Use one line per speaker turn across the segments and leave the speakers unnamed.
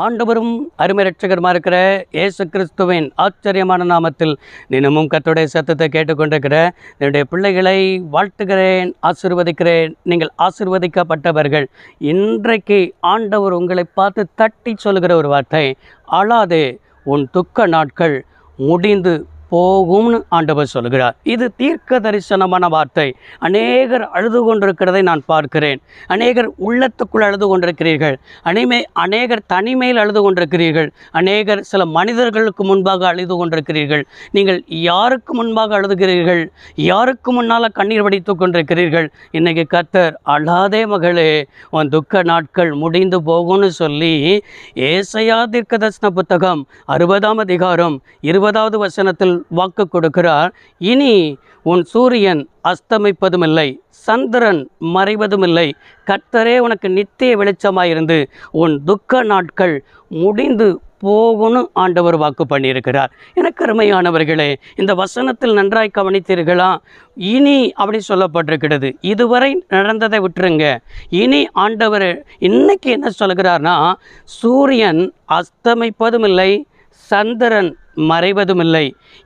ஆண்டவரும் அருமை இரட்சகருமா இருக்கிற இயேசு கிறிஸ்துவின் ஆச்சரியமான நாமத்தில் தினமும் கர்த்தருடைய சத்தத்தை கேட்டுக்கொண்டிருக்கிற என்னுடைய பிள்ளைகளை வாழ்த்துகிறேன், ஆசீர்வதிக்கிறேன். நீங்கள் ஆசீர்வதிக்கப்பட்டவர்கள். இன்றைக்கு ஆண்டவர் உங்களை பார்த்து தட்டி சொல்லுகிற ஒரு வார்த்தை, அழாதே, உன் துக்க நாட்கள் முடிந்து போகும்னு ஆண்டவர் சொல்கிறார். இது தீர்க்க தரிசனமான வார்த்தை. அநேகர் அழுது கொண்டிருக்கிறதை நான் பார்க்கிறேன். அநேகர் உள்ளத்துக்குள் அழுது கொண்டிருக்கிறீர்கள். அநேகர் தனிமையில் அழுது கொண்டிருக்கிறீர்கள். அநேகர் சில மனிதர்களுக்கு முன்பாக அழுது கொண்டிருக்கிறீர்கள். நீங்கள் யாருக்கு முன்பாக அழுதுகிறீர்கள்? யாருக்கு முன்னால் கண்ணீர் வடித்து கொண்டிருக்கிறீர்கள்? இன்றைக்கி கர்த்தர், அழாதே மகளே, உன் துக்க நாட்கள் முடிந்து போகும்னு சொல்லி ஏசாயா தீர்க்கதரிசன புத்தகம் 60ஆம் அதிகாரம் 20வது வசனத்தில் வாக்கு கொடுக்கிறார். இனி உன் சூரியன் அஸ்தமிப்பதுமில்லை, சந்திரன் மறைவதுமில்லை. கர்த்தரே உனக்கு நித்திய வெளிச்சமாயிருந்து உன் துக்க நாட்கள் முடிந்து போகும்னு ஆண்டவர் வாக்கு பண்ணியிருக்கிறார். எனக்கு அருமையானவர்களே, இந்த வசனத்தில் நன்றாய் கவனித்தீர்களா? இனி அப்படி சொல்லப்பட்டிருக்கிறது. இதுவரை நடந்ததை விட்டுருங்க. இனி ஆண்டவர் இன்னைக்கு என்ன சொல்கிறார்னா, சூரியன் அஸ்தமிப்பதும் இல்லை, சந்திரன் மறைவதும் இல்லை.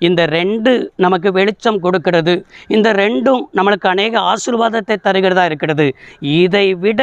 இந்த ரெண்டு நமக்கு வெளிச்சம் கொடுக்கிறது. இந்த ரெண்டும் நம்மளுக்கு அநேக ஆசீர்வாதத்தை தருகிறதா இருக்கிறது. இதை விட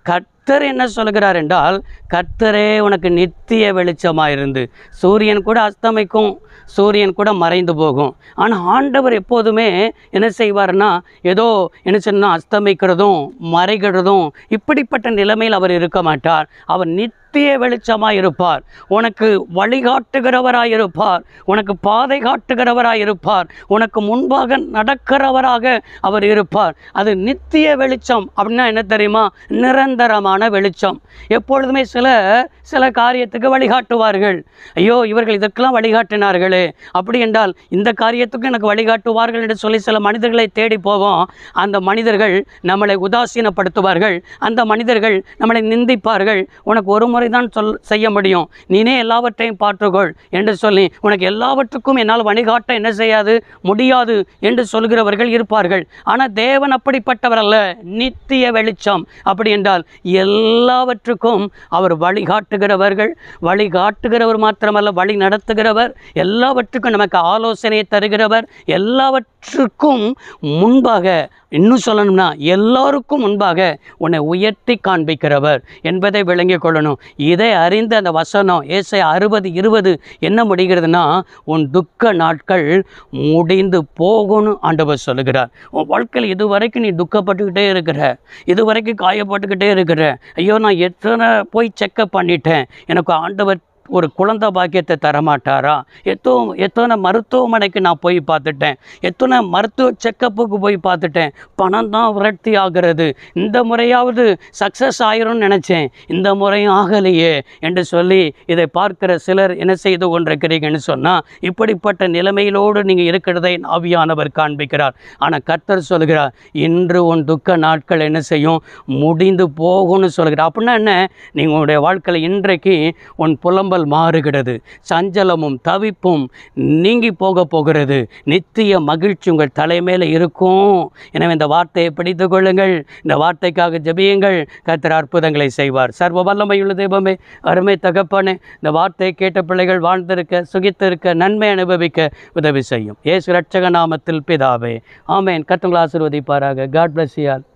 கர்த்தர் என்ன சொல்கிறார் என்றால், கர்த்தரே உனக்கு நித்திய வெளிச்சமாயிருந்து. சூரியன் கூட அஸ்தமிக்கும், சூரியன் கூட மறைந்து போகும். ஆனால் ஆண்டவர் எப்போதுமே என்ன செய்வார்னா, ஏதோ என்ன சொன்னால் அஸ்தமிக்கிறதும் மறைகிறதும் இப்படிப்பட்ட நிலைமையில் அவர் இருக்க மாட்டார். அவர் நித்திய வெளிச்சமாக இருப்பார். உனக்கு வழிகாட்டுகிறவராயிருப்பார். உனக்கு பாதை காட்டுகிறவராயிருப்பார். உனக்கு முன்பாக நடக்கிறவராக அவர் இருப்பார். அது நித்திய வெளிச்சம். அப்படின்னா என்ன தெரியுமா? நிரந்தரமான வெளிச்சம். எப்பொழுதுமே சில காரியத்துக்கு வழிகாட்டுவார்கள். ஐயோ, இவர்கள் இதற்கெல்லாம் வழிகாட்டினார்களே, அப்படி என்றால் இந்த காரியத்துக்கு எனக்கு வழிகாட்டுவார்கள் என்று சொல்லி சில மனிதர்களை தேடி போவோம். அந்த மனிதர்கள் நம்மளை உதாசீனப்படுத்துவார்கள். அந்த மனிதர்கள் நம்மளை நிந்திப்பார்கள். உனக்கு ஒரு முறை தான் செய்ய முடியும், நீனே எல்லாவற்றையும் பார்த்துக்கொள் என்று சொல்லி உனக்கு எல்லாவற்றுக்கும் என்னால் வழிகாட்ட என்ன செய்யாது முடியாது என்று சொல்கிறவர்கள் இருப்பார்கள். ஆனால் தேவன் அப்படிப்பட்டவர் அல்ல. நித்திய வெளிச்சம். அப்படி என்றால் எல்லாவற்றுக்கும் அவர் வழிகாட்டுகிறவர் மாத்திரமல்ல, வழி நடத்துகிறவர், எல்லாவற்றுக்கும் நமக்கு ஆலோசனையை தருகிறவர், எல்லாவற்றுக்கும் முன்பாக, இன்னும் சொல்லணும்னா எல்லாருக்கும் முன்பாக உன்னை உயர்த்தி காண்பிக்கிறவர் என்பதை விளங்கிக் கொள்ளணும். இதை அறிந்த அந்த வசனம் ஏசாயா 60:20 என்ன முடிகிறதுனா, உன் துக்க நாட்கள் முடிந்து போகும்னு ஆண்டவர் சொல்லுகிறார். உன் வாழ்க்கையில் இதுவரைக்கும் நீ துக்கப்பட்டுக்கிட்டே இருக்கிற, இதுவரைக்கும் காயப்பட்டுக்கிட்டே இருக்கிற, ஐயோ நான் எத்தனை போய் செக்கப் பண்ணிட்டேன், எனக்கு ஆண்டவர் ஒரு குழந்தை பாக்கியத்தை தரமாட்டாரா? எத்தனை மருத்துவமனைக்கு நான் போய் பார்த்துட்டேன், எத்தனை மருத்துவ செக்கப்புக்கு போய் பார்த்துட்டேன், பணம் தான் விரட்டி ஆகிறது, இந்த முறையாவது சக்ஸஸ் ஆயிரும்னு நினச்சேன், இந்த முறையும் ஆகலையே என்று சொல்லி இதை பார்க்கிற சிலர் என்ன செய்து கொண்டிருக்கிறீங்கன்னு சொன்னால், இப்படிப்பட்ட நிலைமையிலோடு நீங்கள் இருக்கிறதை ஆவியானவர் காண்பிக்கிறார். ஆனால் கர்த்தர் சொல்கிறார், இன்று உன் துக்க நாட்கள் என்ன செய்யும்? முடிந்து போகும்னு சொல்கிறார். அப்படின்னா என்ன? நீங்கள் உங்களுடைய வாழ்க்கையில் இன்றைக்கு உன் புலம்பல் மாறுகிறது, சஞ்சலமும் தவிப்பும் நீங்கி போகிறது, நித்திய மகிழ்ச்சி உங்கள் தலைமையில் இருக்கும். எனவே இந்த வார்த்தையை பிடித்து கொள்ளுங்கள், இந்த வார்த்தைக்காக ஜெபியுங்கள். கர்த்தர் அற்புதங்களை செய்வார். சர்வ வல்லமையுள்ள தெய்வமே, அருமை தகப்பனே, இந்த வார்த்தையை கேட்ட பிள்ளைகள் வாழ்ந்திருக்க, சுகித்திருக்க, நன்மை அனுபவிக்க உதவி செய்யும். இயேசு இரட்சக நாமத்தில் பிதாவே, ஆமென். கர்த்தர் உங்களை ஆசீர்வதிப்பாராக. God bless you all.